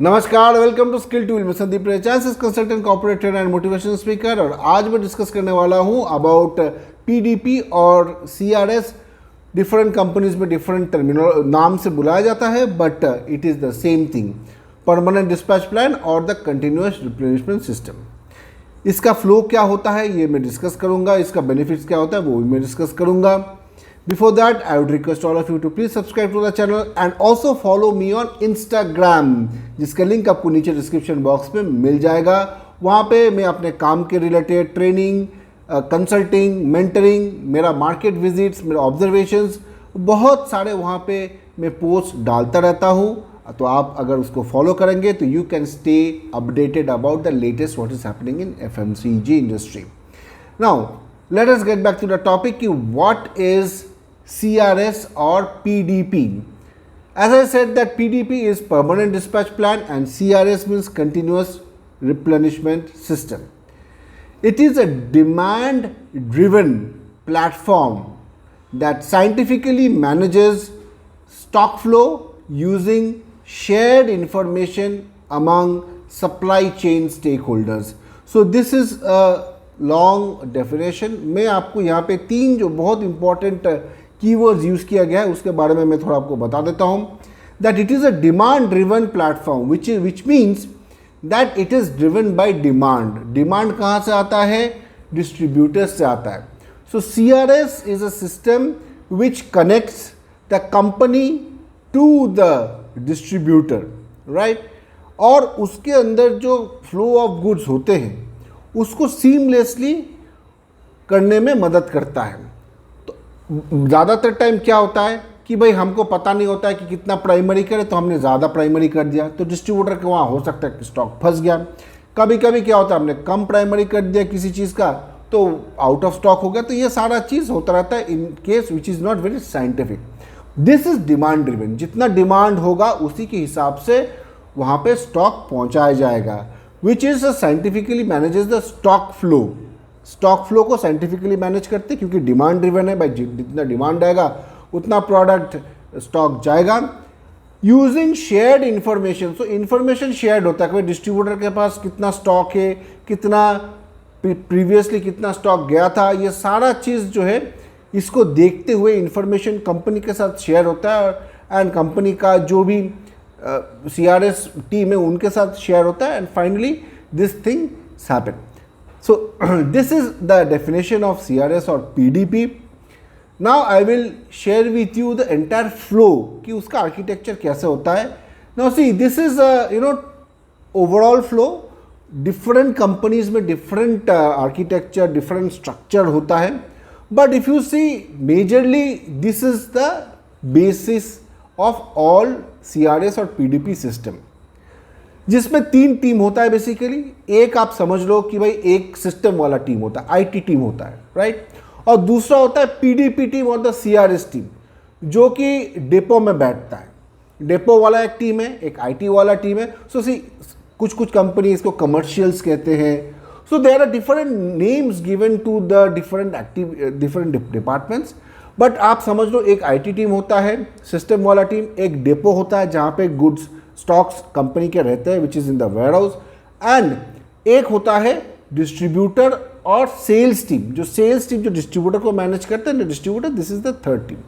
नमस्कार, welcome to skill tool. मैं Sandeep chances consultant, corporate trainer and motivation speaker. और आज मैं डिस्कस करने वाला हूं अबाउट पीडीपी और सीआरएस। डिफरेंट कंपनीज में डिफरेंट नाम से बुलाया जाता है, but it is the same thing, permanent dispatch plan और द कंटिन्यूअस रिप्लेनिशमेंट सिस्टम। इसका फ्लो क्या होता है ये मैं डिस्कस करूंगा, इसका बेनिफिट्स क्या होता है वो भी मैं डिस्कस करूंगा। Before that, I would request all of you to please subscribe to the channel and also follow me on Instagram, जिसका लिंक आपको नीचे डिस्क्रिप्शन बॉक्स में मिल जाएगा। वहाँ पे मैं अपने काम के रिलेटेड ट्रेनिंग, कंसल्टिंग, मेंटरिंग, मेरा मार्केट विजिट्स, मेरे ऑब्जर्वेशंस, बहुत सारे वहाँ पे मैं पोस्ट डालता रहता हूँ। तो आप अगर उसको फॉलो करेंगे तो you can stay updated about the latest what is happening in FMCG industry. Now let us get back to the topic ki what is CRS or PDP. As I said that PDP is permanent dispatch plan and CRS means continuous replenishment system. It is a demand driven platform that scientifically manages stock flow using shared information among supply chain stakeholders. So this is a long definition. मैं आपको यहाँ पे तीन जो बहुत important keywords use किया गया है उसके बारे में मैं थोड़ा आपको बता देता हूँ। That it is a demand driven platform which means that it is driven by demand. Demand कहाँ से आता है? डिस्ट्रीब्यूटर्स से आता है। So CRS is a system which connects the company to the distributor, right. और उसके अंदर जो फ्लो ऑफ गुड्स होते हैं उसको सीमलेसली करने में मदद करता है। तो ज़्यादातर टाइम क्या होता है कि भाई हमको पता नहीं होता है कि कितना प्राइमरी करे, तो हमने ज़्यादा प्राइमरी कर दिया तो डिस्ट्रीब्यूटर के वहाँ हो सकता है कि स्टॉक फंस गया। कभी कभी क्या होता है हमने कम प्राइमरी कर दिया किसी चीज़ का तो आउट ऑफ स्टॉक हो गया। तो ये सारा चीज़ होता रहता है in case which is not very scientific. This is demand driven. जितना डिमांड होगा उसी के हिसाब से वहाँ पे स्टॉक पहुँचाया जाएगा, which is scientifically manages the stock flow. Stock flow को साइंटिफिकली मैनेज करते क्योंकि डिमांड ड्रिवन है। भाई जितना डिमांड आएगा उतना प्रोडक्ट स्टॉक जाएगा using shared information. So information shared होता है कि भाई डिस्ट्रीब्यूटर के पास कितना स्टॉक है, कितना प्रीवियसली कितना स्टॉक गया था, ये सारा चीज़ जो है इसको देखते हुए इन्फॉर्मेशन कंपनी के साथ शेयर होता है एंड कंपनी का जो भी CRS टीम है उनके साथ शेयर होता है and finally this thing happen. So this is the definition of CRS और PDP। Now I will share with you the entire flow कि उसका आर्किटेक्चर कैसे होता है। Now see this is overall flow. Different companies में different architecture, different structure होता है, but if you see majorly this is the basis of all CRS और PDP system, जिसमें तीन टीम होता है बेसिकली। एक आप समझ लो कि भाई एक सिस्टम वाला टीम होता है, IT टीम होता है, राइट। और दूसरा होता है PDP टीम और द CRS टीम जो कि डेपो में बैठता है। डेपो वाला एक टीम है, एक IT वाला टीम है। सो सी कुछ कंपनी इसको कमर्शियल्स कहते हैं। So there are different names given to the different departments, but आप समझ लो एक IT टीम होता है, सिस्टम वाला टीम, एक डेपो होता है जहाँ पे गुड्स स्टॉक्स कंपनी के रहते हैं which is in the warehouse, and एक होता है डिस्ट्रीब्यूटर और सेल्स टीम। जो सेल्स टीम जो डिस्ट्रीब्यूटर को मैनेज करते हैं, distributor, this is the third team.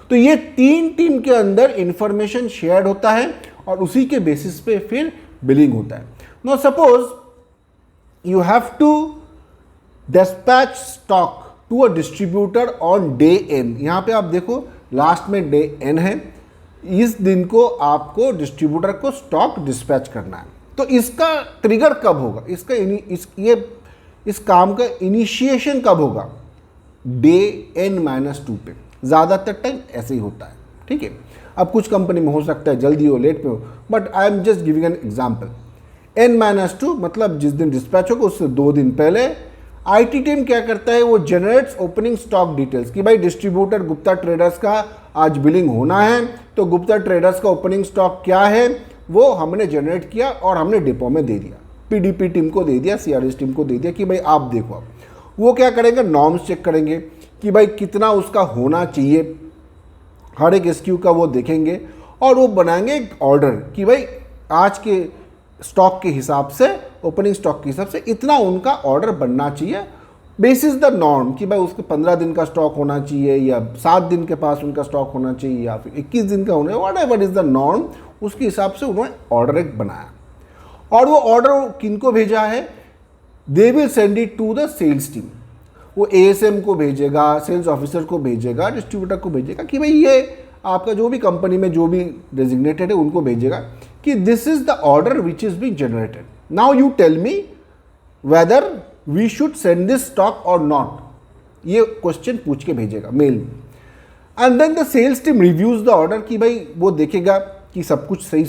तो ये तीन टीम के अंदर इंफॉर्मेशन शेयर होता है और उसी के बेसिस पे फिर बिलिंग होता है। Now suppose you have to dispatch stock to a distributor on day N। यहाँ पे आप देखो लास्ट में डे N है, इस दिन को आपको डिस्ट्रीब्यूटर को स्टॉक डिस्पैच करना है। तो इसका ट्रिगर कब होगा, इस काम का इनिशिएशन कब होगा? डे N-2 पे। ज़्यादातर टाइम ऐसे ही होता है, ठीक है। अब कुछ कंपनी में हो सकता है जल्दी हो, लेट पे हो, but I am just giving an example. N-2 मतलब जिस दिन डिस्पैच होगा उससे 2 दिन पहले IT टीम क्या करता है, वो जनरेट्स ओपनिंग स्टॉक डिटेल्स कि भाई डिस्ट्रीब्यूटर गुप्ता ट्रेडर्स का आज बिलिंग होना है, तो गुप्ता ट्रेडर्स का ओपनिंग स्टॉक क्या है वो हमने जनरेट किया और हमने डिपो में दे दिया, PDP टीम को दे दिया, CRS टीम को दे दिया कि भाई आप देखो। अब वो क्या करेंगे, नॉर्म्स चेक करेंगे कि भाई कितना उसका होना चाहिए, हर एक SKU का वो देखेंगे और वो बनाएंगे एक ऑर्डर कि भाई आज के स्टॉक के हिसाब से, ओपनिंग स्टॉक के हिसाब से इतना उनका ऑर्डर बनना चाहिए बेसिस द नॉर्म, कि भाई उसके 15 दिन का स्टॉक होना चाहिए या 7 दिन के पास उनका स्टॉक होना चाहिए या फिर 21 दिन का होना चाहिए, what ever is the norm, उसके हिसाब से उन्होंने ऑर्डर एक बनाया। और वो ऑर्डर किनको भेजा है? They will send it to the sales team. वो ASM को भेजेगा, सेल्स ऑफिसर को भेजेगा, डिस्ट्रीब्यूटर को भेजेगा कि भाई ये आपका जो भी कंपनी में जो भी डेजिग्नेटेड है उनको भेजेगा कि this is the order which is being generated, now you tell me whether we should send this stock और नॉट। ये क्वेश्चन पूछ के भेजेगा मेल में। And then the sales team reviews the order, कि भाई वो देखेगा कि सब कुछ सही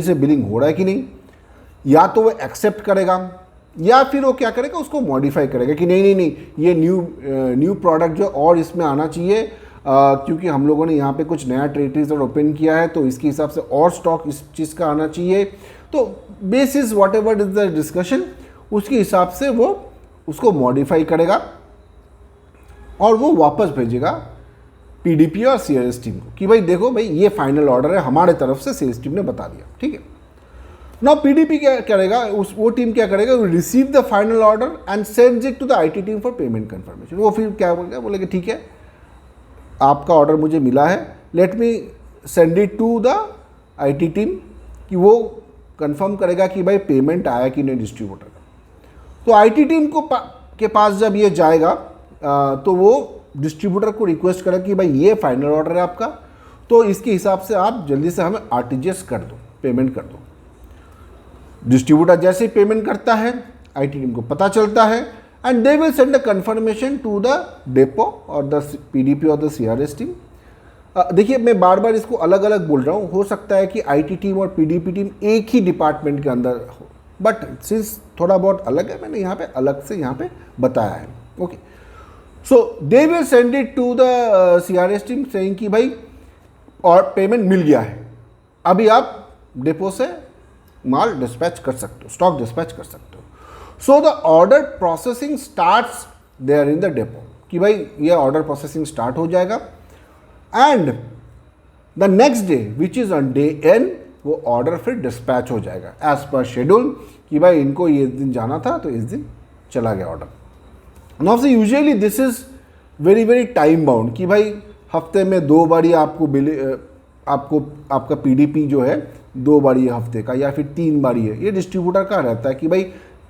से बिलिंग हो रहा है कि नहीं, या तो वो एक्सेप्ट करेगा या फिर वो क्या करेगा, उसको मॉडिफाई करेगा कि नहीं नहीं नहीं ये न्यू प्रोडक्ट जो और इसमें आना चाहिए, क्योंकि हम लोगों ने यहाँ पे कुछ नया टेरिटरीज और ओपन किया है तो इसके हिसाब से और स्टॉक इस चीज़ का आना चाहिए। तो basis what ever is the discussion, उसके हिसाब से वो उसको मॉडिफाई करेगा और वो वापस भेजेगा PDP और CRS टीम को कि भाई देखो भाई ये फाइनल ऑर्डर है हमारे तरफ से, सेल्स टीम ने बता दिया, ठीक है। नाउ PDP क्या करेगा, वो टीम क्या करेगा, receive the final order and sends it to the IT team for payment confirmation. वो फिर क्या बोलेगा, बोलेगा ठीक है आपका ऑर्डर मुझे मिला है, let me send it to the IT team, कि वो कंफर्म करेगा कि भाई पेमेंट आया कि नहीं डिस्ट्रीब्यूटर का। तो IT टीम के पास जब ये जाएगा तो वो डिस्ट्रीब्यूटर को रिक्वेस्ट करेगा कि भाई ये फाइनल ऑर्डर है आपका, तो इसके हिसाब से आप जल्दी से हमें RTGS कर दो, पेमेंट कर दो। डिस्ट्रीब्यूटर जैसे ही पेमेंट करता है IT टीम को पता चलता है and they will send a confirmation to the depot और द PDP और द CRS टीम। देखिए मैं बार बार इसको अलग अलग बोल रहा हूँ, हो सकता है कि IT टीम और PDP टीम एक ही डिपार्टमेंट के अंदर हो, बट सिंस थोड़ा बहुत अलग है मैंने यहाँ पे अलग से यहाँ पे बताया है। Okay, so they will send it to the CRS team saying कि भाई और पेमेंट मिल गया है, अभी आप डेपो से माल डिस्पैच कर सकते हो, स्टॉक डिस्पैच कर सकते हो। So the order processing starts there in the depot, कि भाई ये ऑर्डर प्रोसेसिंग स्टार्ट हो जाएगा and the next day which is on day N वो ऑर्डर फिर डिस्पैच हो जाएगा एज पर शेड्यूल, कि भाई इनको ये दिन जाना था तो इस दिन चला गया ऑर्डर। नाउ से usually this is very very time bound, कि भाई हफ्ते में 2 बारी आपको आपका PDP जो है 2 बारी है हफ्ते का, या फिर 3 बारी है, ये डिस्ट्रीब्यूटर का रहता है कि भाई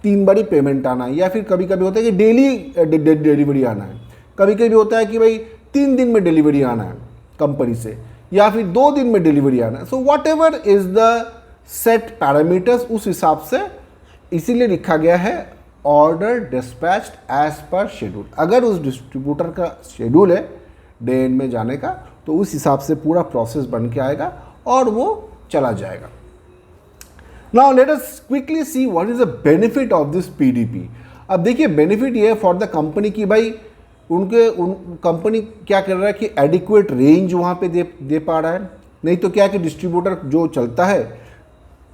3 बारी पेमेंट आना है, या फिर कभी कभी होता है कि डेली डिलीवरी आना है, कभी कभी होता है कि भाई 3 दिन में डिलीवरी आना है कंपनी से, या फिर 2 दिन में डिलीवरी आना है। So whatever is the set parameters, उस हिसाब से इसीलिए लिखा गया है order dispatched as per schedule. अगर उस डिस्ट्रीब्यूटर का शेड्यूल है डे N में जाने का तो उस हिसाब से पूरा प्रोसेस बन के आएगा और वो चला जाएगा। Now let us quickly see what is the benefit of this PDP। अब देखिए बेनिफिट ये है फॉर द कंपनी की भाई कंपनी क्या कर रहा है कि एडिक्वेट रेंज वहाँ पे दे पा रहा है। नहीं तो क्या है कि डिस्ट्रीब्यूटर जो चलता है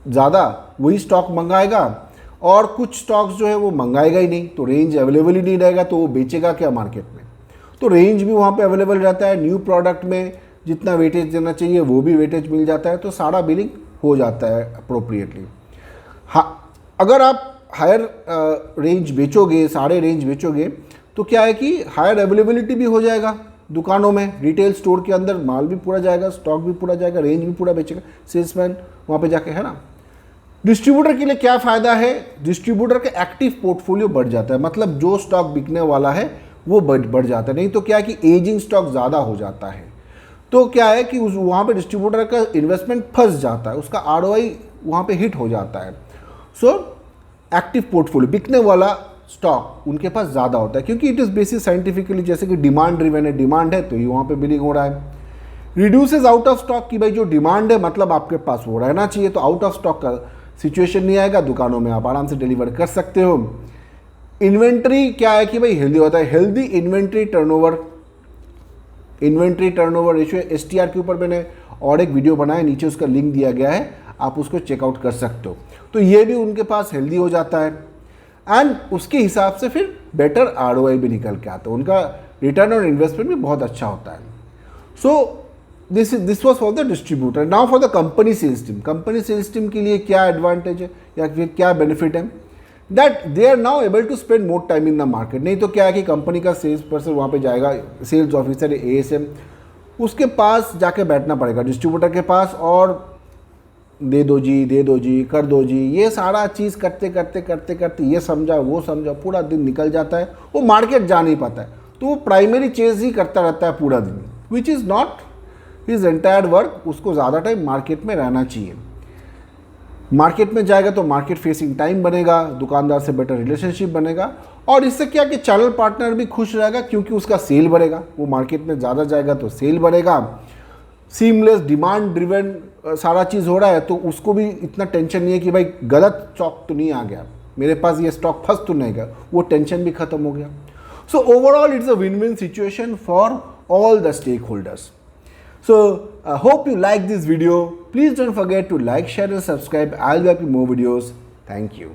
ज़्यादा वही स्टॉक मंगाएगा और कुछ स्टॉक्स जो है वो मंगाएगा ही नहीं, तो रेंज अवेलेबल ही नहीं रहेगा, तो वो बेचेगा क्या मार्केट में। तो रेंज भी वहाँ पे अवेलेबल रहता है, न्यू प्रोडक्ट में जितना वेटेज देना चाहिए वो भी वेटेज मिल जाता है, तो सारा बिलिंग हो जाता है अप्रोप्रिएटली। हाँ, अगर आप हायर रेंज बेचोगे, सारे रेंज बेचोगे तो क्या है कि हायर अवेलेबिलिटी भी हो जाएगा दुकानों में, रिटेल स्टोर के अंदर माल भी पूरा जाएगा, स्टॉक भी पूरा जाएगा, रेंज भी पूरा बेचेगा सेल्समैन वहाँ पे जाके, है ना। डिस्ट्रीब्यूटर के लिए क्या फ़ायदा है, डिस्ट्रीब्यूटर का एक्टिव पोर्टफोलियो बढ़ जाता है, मतलब जो स्टॉक बिकने वाला है वो बढ़ जाता है। नहीं तो क्या है कि एजिंग स्टॉक ज़्यादा हो जाता है, तो क्या है कि वहाँ पे डिस्ट्रीब्यूटर का इन्वेस्टमेंट फंस जाता है, उसका ROI वहाँ पे हिट हो जाता है। सो एक्टिव पोर्टफोलियो, बिकने वाला स्टॉक उनके पास ज़्यादा होता है, क्योंकि इट इज़ बेसिस साइंटिफिकली, जैसे कि डिमांड ड्रिवन है, डिमांड है तो ही वहाँ पे बिलिंग हो रहा है। रिड्यूसेस आउट ऑफ स्टॉक, की भाई जो डिमांड है मतलब आपके पास वो रहना चाहिए, तो आउट ऑफ स्टॉक का सिचुएशन नहीं आएगा, दुकानों में आप आराम से डिलीवर कर सकते हो। इन्वेंट्री क्या है कि भाई हेल्दी होता है, healthy inventory turnover ratio STR के ऊपर मैंने और एक वीडियो बनाया, नीचे उसका लिंक दिया गया है, आप उसको चेकआउट कर सकते हो। तो ये भी उनके पास हेल्दी हो जाता है एंड उसके हिसाब से फिर बेटर ROI भी निकल के आता है, उनका रिटर्न ऑन इन्वेस्टमेंट भी बहुत अच्छा होता है। So this was for the distributor. Now for the company sales team. Company sales team के लिए क्या एडवांटेज है या फिर क्या बेनिफिट है? That they are now able to spend more time in the market. नहीं तो क्या है कि कंपनी का सेल्स पर्सन वहाँ पे जाएगा, सेल्स ऑफिसर, ASM, उसके पास जाके बैठना पड़ेगा, डिस्ट्रीब्यूटर के पास, और दे दो जी, कर दो जी, ये सारा चीज़ करते करते ये समझा वो समझा, पूरा दिन निकल जाता है. वो मार्केट जा नहीं पाता है, तो वो प्राइमरी चेज ही करता रहता है पूरा दिन, which is not his entire work. उसको ज़्यादा टाइम मार्केट में रहना चाहिए. मार्केट में जाएगा तो मार्केट फेसिंग टाइम बनेगा, दुकानदार से बेटर रिलेशनशिप बनेगा, और इससे क्या कि चैनल पार्टनर भी खुश रहेगा क्योंकि उसका सेल बढ़ेगा. वो मार्केट में ज़्यादा जाएगा तो सेल बढ़ेगा. सीमलेस डिमांड ड्रिवन सारा चीज़ हो रहा है, तो उसको भी इतना टेंशन नहीं है कि भाई गलत स्टॉक तो नहीं आ गया, मेरे पास ये स्टॉक फंस तो नहीं गया. वो टेंशन भी खत्म हो गया. So overall it's a win win situation for all the stakeholders. So hope you like this video. Please don't forget to like, share and subscribe. I'll be uploading more videos. Thank you.